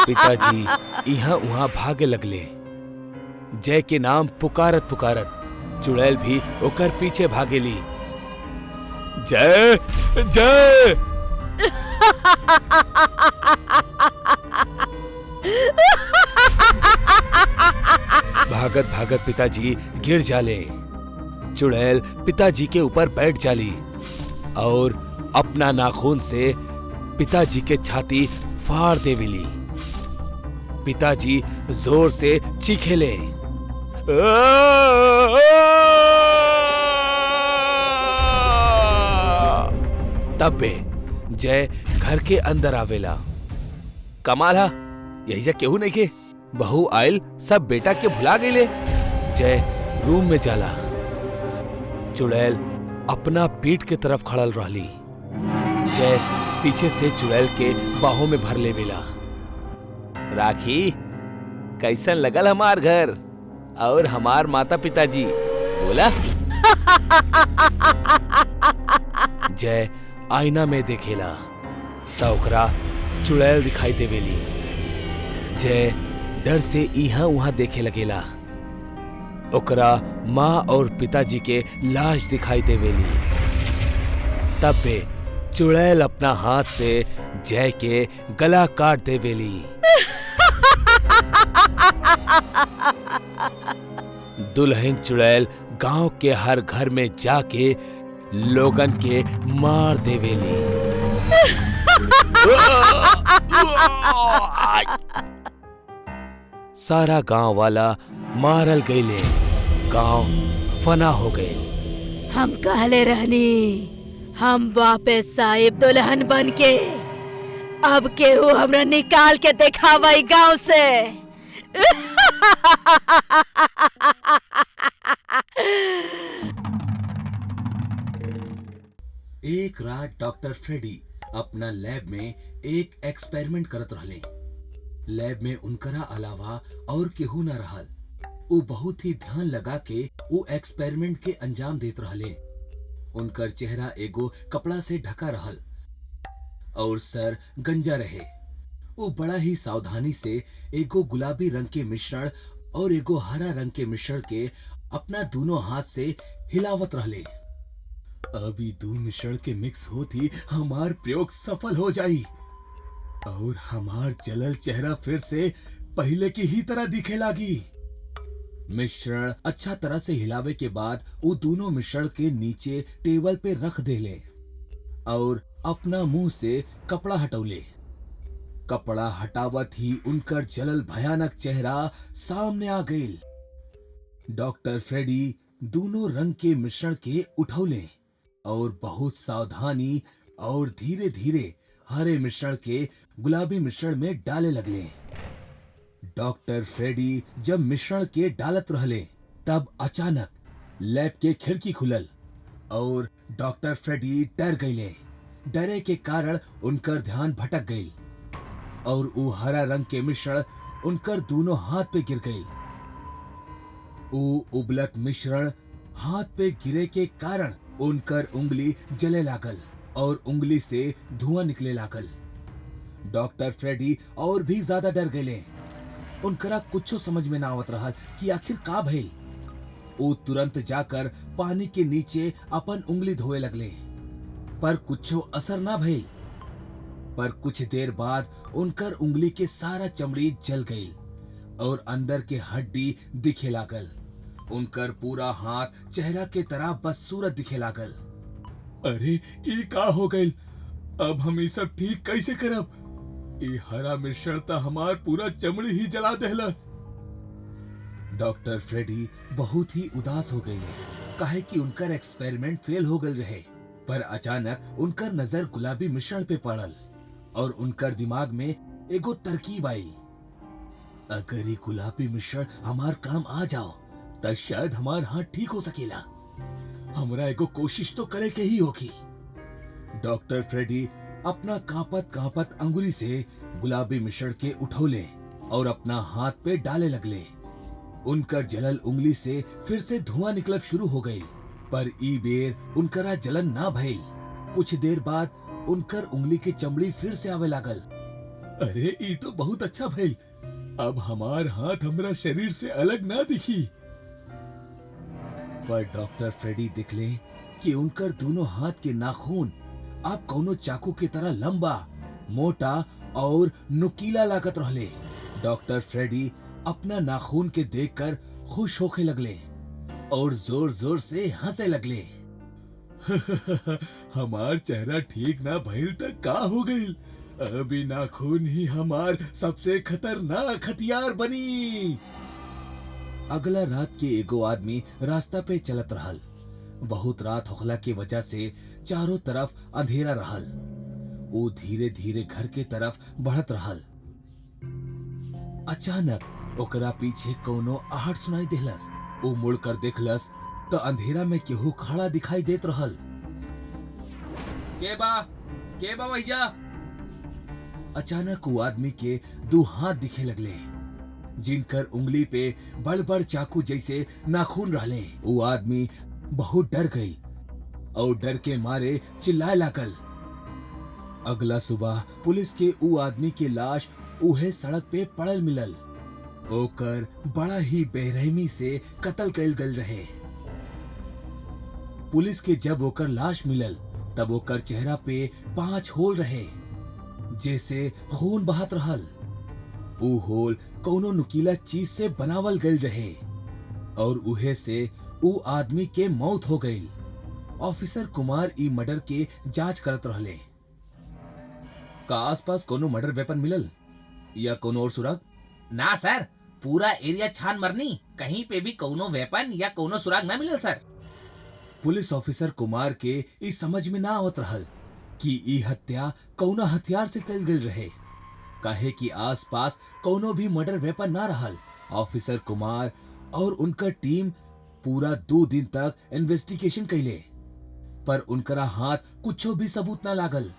पिताजी यहाँ उहाँ भागे लगले। जय के नाम पुकारत पुकारत चुड़ैल भी ओकर पीछे भागेली। जय जय। भागत भागत पिताजी गिर जाले। चुड़ैल पिताजी के ऊपर बैठ जाली और अपना नाखून से पिताजी के छाती फाड़ देवेली। पिताजी जोर से चीखेले। तब बे जय घर के अंदर आवेला। कमाल हा, यही जा केहू नहीं के बहू आयल सब बेटा के भुला गईले। जय रूम में जाला। चुड़ैल अपना पीठ के तरफ खड़ल रहली। जय पीछे से चुड़ैल के बाहों में भर ले बेला। राखी कैसन लगल हमार घर और हमार माता पिताजी बोला। जय आईना में देखेला त ओकरा चुड़ैल दिखाई देवेली। जय डर से इहाँ उहाँ देखे लगेला। ओकरा माँ और पिताजी के लाश दिखाई देवेली। तब पे चुड़ैल अपना हाथ से जय के गला काट देवेली। दुल्हन चुड़ैल गांव के हर घर में जाके लोगन के मार देवेली। सारा गांव वाला मारल गईले। गांव फना हो गए। हम कहले रहनी हम वापस साहिब दुल्हन बन के। अब केहू हमरा निकाल के दिखावा गांव से। एक रात डॉक्टर फ्रेडी अपना लैब में एक एक्सपेरिमेंट करत रहले। लैब में उनकरा अलावा और केहू न रहल। वो बहुत ही ध्यान लगा के वो एक्सपेरिमेंट के अंजाम देत रहले। उनकर चेहरा एगो कपड़ा से ढका रहल और सर गंजा रहे। वो बड़ा ही सावधानी से एगो गुलाबी रंग के मिश्रण और एगो हरा रंग के मिश्रण के अपना दोनों हाथ से हिलावत रहले। अभी दो मिश्रण के मिक्स होती हमार प्रयोग सफल हो जाई और हमार जलल चेहरा फिर से पहले की ही तरह दिखे लागी। मिश्रण अच्छा तरह से हिलावे के बाद वो दोनों मिश्रण के नीचे टेबल पे रख देले और अपना मुंह से कपड़ा हटौले। कपड़ा हटावत ही उनकर जलल भयानक चेहरा सामने आ गईल। डॉक्टर फ्रेडी दोनों रंग के मिश्रण के उठौले और बहुत सावधानी और धीरे धीरे हरे मिश्रण के गुलाबी मिश्रण में डाले लगले। डॉक्टर फ्रेडी जब मिश्रण के डालत रहले तब अचानक लैब के खिड़की खुलल और डॉक्टर फ्रेडी डर गईले। डरे के कारण उनकर ध्यान भटक गई और वो हरा रंग के मिश्रण उनकर दोनों हाथ पे गिर गई। वो उबलत मिश्रण हाथ पे गिरे के कारण उनकर उंगली जले लागल और उंगली से धुआं निकले लागल। डॉक्टर फ्रेडी और भी ज्यादा डर गए। उनकरा कुछ समझ में ना आवत रहा कि आखिर का भइल। वो तुरंत जाकर पानी के नीचे अपन उंगली धोए लगले पर कुछ असर ना भइल। पर कुछ देर बाद उनकर उंगली के सारा चमड़ी जल गई और अंदर के हड्डी दिखे लागल। उनकर पूरा हाथ चेहरा के तरह बदसूरत दिखे लागल। अरे ये का हो गई? अब हम ये सब ठीक कैसे करब? ये हरा मिश्रण तो हमार पूरा चमड़ी ही जला देहलस। डॉक्टर फ्रेडी बहुत ही उदास हो गए काहे कि उनकर एक्सपेरिमेंट फेल हो गल रहे। पर अचानक उनकर नजर गुलाबी मिश्रण पे पड़ल और उनकर दिमाग में एगो तरकीब आई। अगर ये गुलाबी मिश्रण हमार काम आ जाओ तब शायद हमार हाथ ठीक हो सकेला। हमरा एगो कोशिश तो करे के ही होगी। डॉक्टर फ्रेडी अपना कांपत कांपत अंगुली से गुलाबी मिश्रण के उठौले और अपना हाथ पे डाले लगले। उनकर जलल उंगली से फिर से धुआं निकलब शुरू हो गई पर ई बेर उनकरा जलन ना भइल। कुछ देर बाद उनकर उंगली की चमड़ी फिर से आवे लागल। अरे ई तो बहुत अच्छा भइल। अब हमार हाथ हमरा शरीर से अलग ना दिखी। पर डॉक्टर फ्रेडी दिखले कि उनकर दोनों हाथ के नाखून अब कौनो चाकू की तरह लंबा, मोटा और नुकीला लागत रहले। डॉक्टर फ्रेडी अपना नाखून के देखकर खुश होके लगले और जोर जोर से हंसे लगले। हमार चेहरा ठीक ना भइल तक का हो गइल? अभी नाखून ही हमार सबसे खतरनाक हथियार बनी। अगला रात के एगो आदमी रास्ता पे चलत रहल। बहुत रात होखला के वजह से चारों तरफ अंधेरा रहल। वो धीरे धीरे घर के तरफ बढ़त रहल। अचानक ओकरा पीछे कोनो आहट सुनाई देहलस। ऊ मुड़ कर देखलस तो अंधेरा में केहू खड़ा दिखाई देत रहल। के बा भैया? अचानक वो आदमी के दो हाथ दिखे लगले, जिनकर उंगली पे बड़ बड़ चाकू जैसे नाखून रहले। वो आदमी बहुत डर गई और डर के मारे चिल्लाए लागल। अगला सुबह पुलिस के ऊ आदमी के लाश उहे सड़क पे पड़ल मिलल। ओकर बड़ा ही बेरहमी से कत्ल कइल गइल रहे। पुलिस के जब ओकर लाश मिलल तब ओकर चेहरा पे 5 होल रहे, जैसे खून बहत रहल। ऊ होल कोनो नुकीला चीज से बनावल गइल रहे और उहे से ऊ आदमी के मौत हो गई। ऑफिसर कुमार ई मर्डर के जांच करत रहले। का आसपास कोनो मर्डर वेपन मिलल या कोनो और सुराग? ना सर, पूरा एरिया छान मरनी, कहीं पे भी कोनो वेपन या कोनो सुराग ना मिलल सर। पुलिस ऑफिसर कुमार के ई समझ में ना आवत रहल कि ई हत्या कौना हथियार से कइल गइल रहे, काहे कि आसपास कोनो भी मर्डर वेपन ना रहल। ऑफिसर कुमार और उनका टीम पूरा 2 दिन तक इन्वेस्टिगेशन कइले, पर उनकरा हाथ कुछो भी सबूत ना लागल।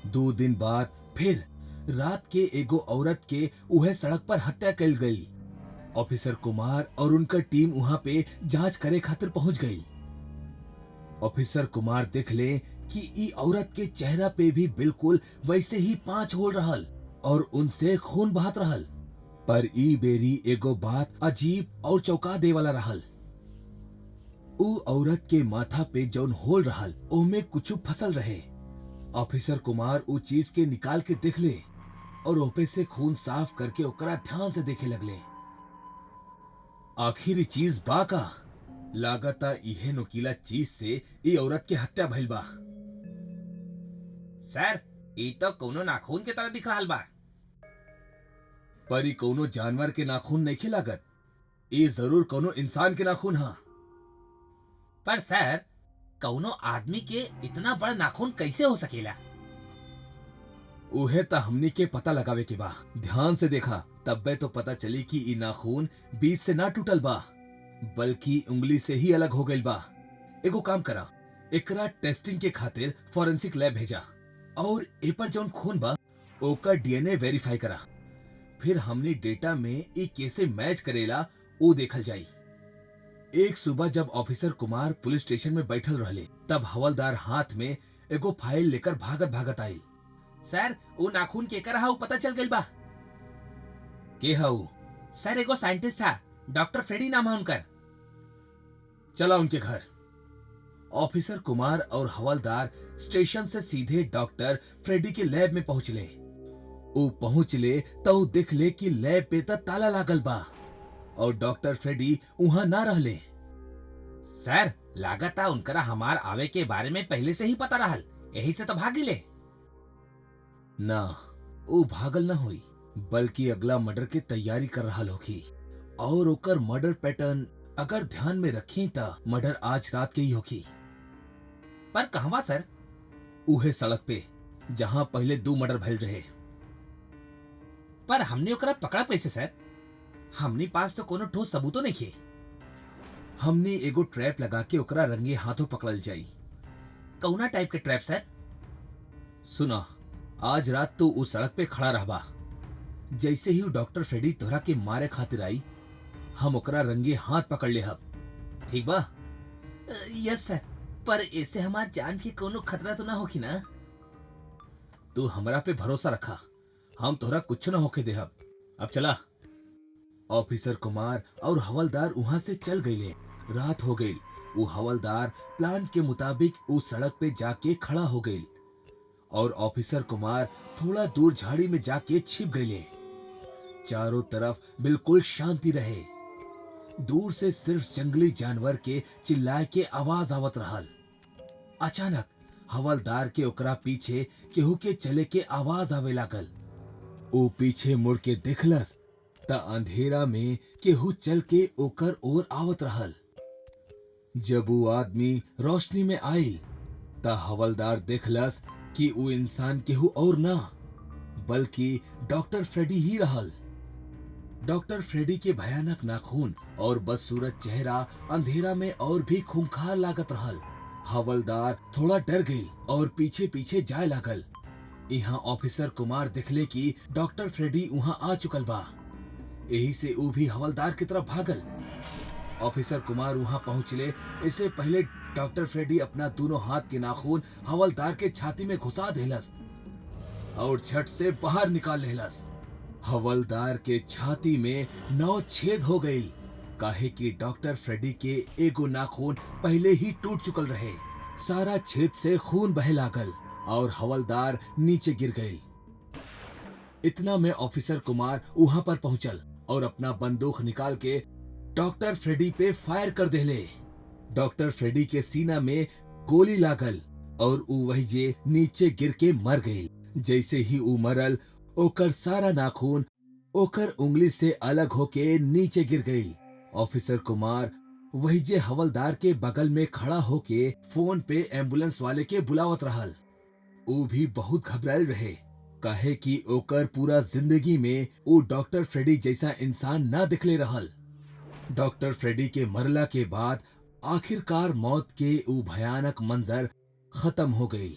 2 दिन बाद फिर रात के एगो औरत के उहे सड़क पर हत्या कइल गई। ऑफिसर कुमार और उनका टीम वहां पे जांच करे खातिर पहुंच गई। ऑफिसर कुमार देखले कि ई औरत के चेहरा पे भी बिल्कुल वैसे ही 5 होल रहल और उनसे खून बहत रहल। पर ई बेरी एगो बात अजीब और चौंका दे वाला रहल। ऊ औरत के माथा पे जौन होल रहल ओमे कुछ फसल रहे। ऑफिसर कुमार ऊ चीज के निकाल के देखले और ओपे से खून साफ करके ओकरा ध्यान से देखे लगले। आखिरी चीज बा का लागता इहे नुकीला चीज से ई औरत के हत्या भइल बा। सर, ई तो कोनो नाखून के तरह दिख रहल बा। पर ई कोनो जानवर के नाखून नइखे लागत, ई जरूर कोनो इंसान के नाखून हा। पर सर, कौनो आदमी के इतना बड़ा नाखून कैसे हो सकेला? उहे ता हमनी के पता लगावे के बा। ध्यान से देखा तब्बे तो पता चली कि ई नाखून बीच से ना टूटल बा, बल्कि उंगली से ही अलग हो गइल बा। एगो काम करा, एकरा टेस्टिंग के खातिर फॉरेंसिक लैब भेजा और ए पर जौन खून बा ओकर डीएनए वेरीफाई करा। फिर हमनी डेटा में ई कैसे मैच करेला वो देखल जाई। एक सुबह जब ऑफिसर कुमार पुलिस स्टेशन में बैठल रहले तब हवलदार हाथ में एगो फाइल लेकर भागत भागत आइल। सर, वो नाखून केकर हा पता चल गइल बा। के हाउ? सर, एगो साइंटिस्ट हा, डॉक्टर फ्रेडी नाम है उनकर। चला उनके घर। ऑफिसर कुमार और हवलदार स्टेशन से सीधे डॉक्टर फ्रेडी के लैब में पहुंचले। वो पहुंचले तो देखले कि लैब पे ताला लागल बा और डॉक्टर फ्रेडी वहां ना रहले। सर, लागता उनकरा हमार आवे के बारे में पहले से ही पता रहल, यही से तो भाग गिले। ना, वो भागल ना हुई, बल्कि अगला मर्डर के तैयारी कर रहा होगी। और ओकर मर्डर पैटर्न अगर ध्यान में रखी ता मर्डर आज रात के ही होगी। पर कहवा सर? उहे सड़क पे जहां पहले 2 मर्डर भइल रहे। पर हमने ओकरा पकड़ा कैसे सर? हमने पास तो कोनो ठोस सबूतो नहीं खे। हमने एगो ट्रैप लगा के ओकरा रंगे हाथों पकड़ल जाई। कौना टाइप के ट्रैप सर? सुना, आज रात तो उस सड़क पे खड़ा रहबा। जैसे ही डॉक्टर फ्रेडी तोहरा के मारे खातिर आई, हम ओकरा रंगे हाथ पकड़ ले हब, ठीक बा? यस सर, पर ऐसे हमार जान के कोनो खतरा तो ना होगी ना? तू हमरा पे भरोसा रखा, हम तोहरा कुछ न होके देहब। अब चला। ऑफिसर कुमार और हवलदार वहां से चल गए। रात हो गई। वो हवलदार प्लान के मुताबिक उस सड़क पे जाके खड़ा हो गई और ऑफिसर कुमार थोड़ा दूर झाड़ी में जाके छिप गए। चारों तरफ बिल्कुल शांति रहे। दूर से सिर्फ जंगली जानवर के चिल्लाए के आवाज आवत रहल। अचानक हवलदार के ओकरा पीछे केहू के चले के आवाज आवे लागल। ओ पीछे मुड़ के देखलस त अंधेरा में केहू चल के ओकर ओर आवत रहल। जब वो आदमी रोशनी में आइल त हवलदार देखलस कि वो इंसान केहू और ना बल्कि डॉक्टर फ्रेडी ही रहल। डॉक्टर फ्रेडी के भयानक नाखून और बदसूरत चेहरा अंधेरा में और भी खूंखार लागत रहल। हवलदार थोड़ा डर गई और पीछे पीछे जाए लागल। यहाँ ऑफिसर कुमार दिखले कि डॉक्टर फ्रेडी वहाँ आ चुकल बा। यही से ऊ भी हवलदार की तरफ भागल। ऑफिसर कुमार वहाँ पहुँचले इससे पहले डॉक्टर फ्रेडी अपना दोनों हाथ के नाखून हवलदार के छाती में घुसा देलस और झट से बाहर निकाल लेलस। हवलदार के छाती में 9 छेद हो गई, काहे कि डॉक्टर फ्रेडी के एगो नाखून पहले ही टूट चुकल रहे। सारा छेद से खून बहे लागल और हवलदार नीचे गिर गई। इतना में ऑफिसर कुमार वहां पर पहुंचल और अपना बंदूक निकाल के डॉक्टर फ्रेडी पे फायर कर देले। डॉक्टर फ्रेडी के सीना में गोली लागल और ऊ वही जे नीचे गिर के मर गई। जैसे ही ऊ मरल ओकर सारा नाखून ओकर उंगली से अलग होके नीचे गिर गई। ऑफिसर कुमार वही जे हवलदार के बगल में खड़ा होके फोन पे एम्बुलेंस वाले के बुलावत रहल। ऊ भी बहुत घबरायल रहे, काहे कि ओकर पूरा जिंदगी में ऊ डॉक्टर फ्रेडी जैसा इंसान ना दिखले रहल। डॉक्टर फ्रेडी के मरला के बाद आखिरकार मौत के ऊ भयानक मंजर खत्म हो गई।